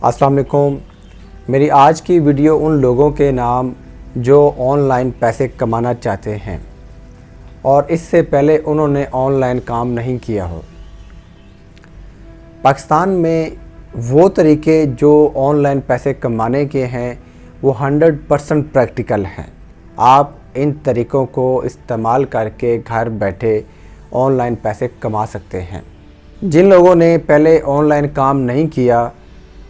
अस्सलाम वालेकुम। मेरी आज की वीडियो उन लोगों के नाम जो ऑनलाइन पैसे कमाना चाहते हैं और इससे पहले उन्होंने ऑनलाइन काम नहीं किया हो। पाकिस्तान में वो तरीके जो ऑनलाइन पैसे कमाने के हैं वो 100% प्रैक्टिकल हैं। आप इन तरीक़ों को इस्तेमाल करके घर बैठे ऑनलाइन पैसे कमा सकते हैं। जिन लोगों ने पहले ऑनलाइन काम नहीं किया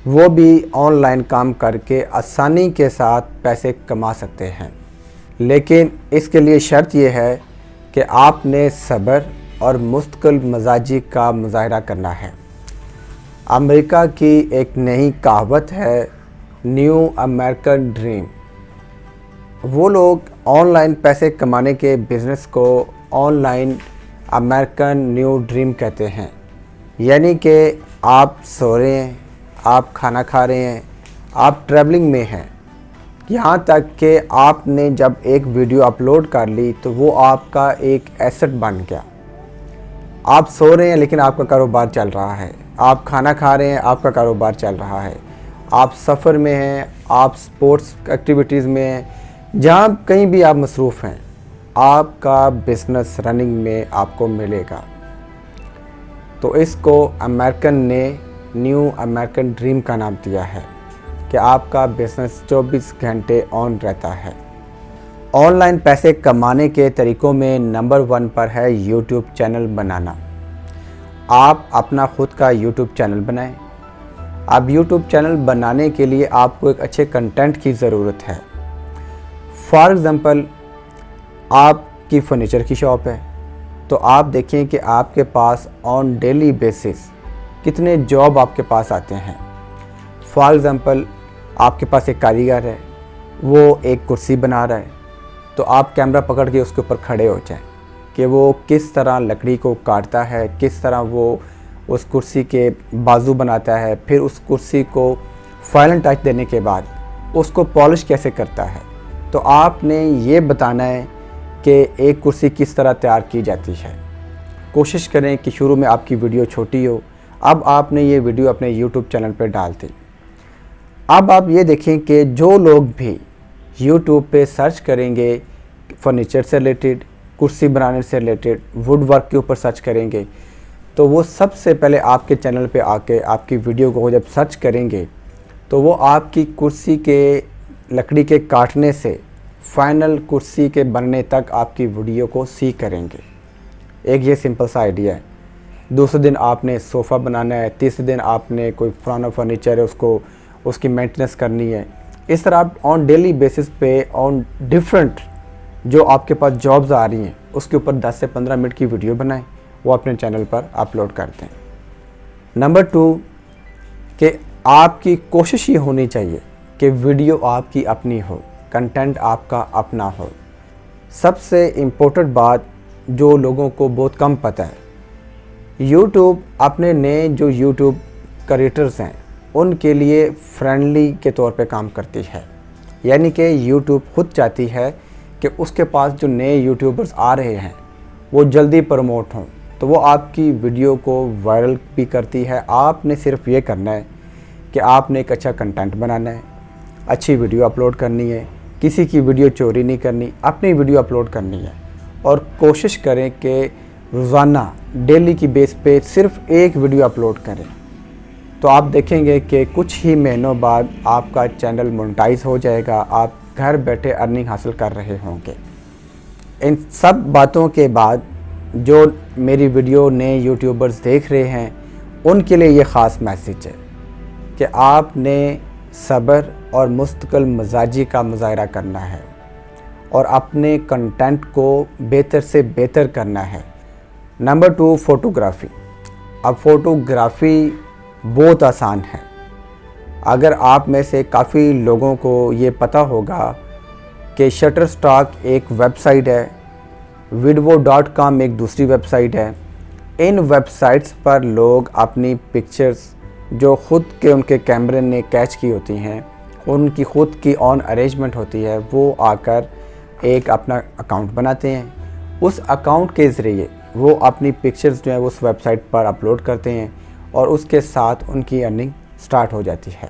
वो भी ऑनलाइन काम करके आसानी के साथ पैसे कमा सकते हैं, लेकिन इसके लिए शर्त यह है कि आपने सब्र और मुस्तकिल मिजाजी का मुजाहरा करना है। अमेरिका की एक नई कहावत है, न्यू अमेरिकन ड्रीम। वो लोग ऑनलाइन पैसे कमाने के बिज़नेस को ऑनलाइन अमेरिकन न्यू ड्रीम कहते हैं। यानी कि आप सो रहे हैं, आप खाना खा रहे हैं, आप ट्रैवलिंग में हैं, यहाँ तक कि आपने जब एक वीडियो अपलोड कर ली तो वो आपका एक एसेट बन गया। आप सो रहे हैं लेकिन आपका कारोबार चल रहा है, आप खाना खा रहे हैं, आपका कारोबार चल रहा है, आप सफ़र में हैं, आप स्पोर्ट्स एक्टिविटीज़ में हैं, जहाँ कहीं भी आप मसरूफ़ हैं, आपका बिज़नेस रनिंग में आपको मिलेगा। तो इसको अमेरिकन ने न्यू अमेरिकन ड्रीम का नाम दिया है कि आपका बिज़नेस 24 घंटे ऑन रहता है। ऑनलाइन पैसे कमाने के तरीक़ों में नंबर 1 पर है यूट्यूब चैनल बनाना। आप अपना ख़ुद का यूट्यूब चैनल बनाएं। अब यूट्यूब चैनल बनाने के लिए आपको एक अच्छे कंटेंट की ज़रूरत है। फॉर एग्ज़ाम्पल, आपकी फ़र्नीचर की शॉप है तो आप देखें कि आपके पास ऑन डेली बेसिस कितने जॉब आपके पास आते हैं। फॉर एग्ज़ाम्पल, आपके पास एक कारीगर है, वो एक कुर्सी बना रहा है, तो आप कैमरा पकड़ के उसके ऊपर खड़े हो जाएं कि वो किस तरह लकड़ी को काटता है, किस तरह वो उस कुर्सी के बाजू बनाता है, फिर उस कुर्सी को फाइनल टच देने के बाद उसको पॉलिश कैसे करता है। तो आपने ये बताना है कि एक कुर्सी किस तरह तैयार की जाती है। कोशिश करें कि शुरू में आपकी वीडियो छोटी हो। अब आपने ये वीडियो अपने YouTube चैनल पर डाल दी। अब आप ये देखें कि जो लोग भी YouTube पे सर्च करेंगे फर्नीचर से रिलेटेड, कुर्सी बनाने से रिलेटेड, वुड वर्क के ऊपर सर्च करेंगे, तो वो सबसे पहले आपके चैनल पे आके आपकी वीडियो को जब सर्च करेंगे तो वो आपकी कुर्सी के लकड़ी के काटने से फाइनल कुर्सी के बनने तक आपकी वीडियो को सी करेंगे। एक ये सिंपल सा आइडिया है। दूसरे दिन आपने सोफ़ा बनाना है, तीसरे दिन आपने कोई पुराना फर्नीचर है उसको उसकी मेंटेनेंस करनी है। इस तरह आप ऑन डेली बेसिस पे ऑन डिफरेंट जो आपके पास जॉब्स आ रही हैं उसके ऊपर 10 से 15 मिनट की वीडियो बनाएं, वो अपने चैनल पर अपलोड करते हैं। नंबर 2 कि आपकी कोशिश ये होनी चाहिए कि वीडियो आपकी अपनी हो, कंटेंट आपका अपना हो। सबसे इम्पोर्टेंट बात जो लोगों को बहुत कम पता है, YouTube अपने नए जो YouTube क्रिएटर्स हैं उनके लिए फ्रेंडली के तौर पे काम करती है। यानी कि YouTube खुद चाहती है कि उसके पास जो नए यूट्यूबर्स आ रहे हैं वो जल्दी प्रमोट हों, तो वो आपकी वीडियो को वायरल भी करती है। आपने सिर्फ ये करना है कि आपने एक अच्छा कंटेंट बनाना है, अच्छी वीडियो अपलोड करनी है, किसी की वीडियो चोरी नहीं करनी, अपनी वीडियो अपलोड करनी है और कोशिश करें कि रोज़ाना डेली की बेस पे सिर्फ एक वीडियो अपलोड करें। तो आप देखेंगे कि कुछ ही महीनों बाद आपका चैनल मोनेटाइज हो जाएगा, आप घर बैठे अर्निंग हासिल कर रहे होंगे। इन सब बातों के बाद जो मेरी वीडियो नए यूट्यूबर्स देख रहे हैं उनके लिए ये ख़ास मैसेज है कि आपने सब्र और मुस्तकिल मिजाजी का मुजाहरा करना है और अपने कंटेंट को बेहतर से बेहतर करना है। Number 2, photography. अब फ़ोटोग्राफ़ी बहुत आसान है। अगर आप में से काफ़ी लोगों को ये पता होगा कि शटरस्टॉक एक वेबसाइट है, vidvo.com एक दूसरी वेबसाइट है। इन वेबसाइट्स पर लोग अपनी पिक्चर्स जो ख़ुद के उनके कैमरे ने कैच की होती हैं, उनकी ख़ुद की ऑन अरेंजमेंट होती है, वो आकर एक अपना अकाउंट बनाते हैं। उस अकाउंट के ज़रिए वो अपनी पिक्चर्स जो है उस वेबसाइट पर अपलोड करते हैं और उसके साथ उनकी अर्निंग स्टार्ट हो जाती है।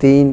3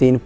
3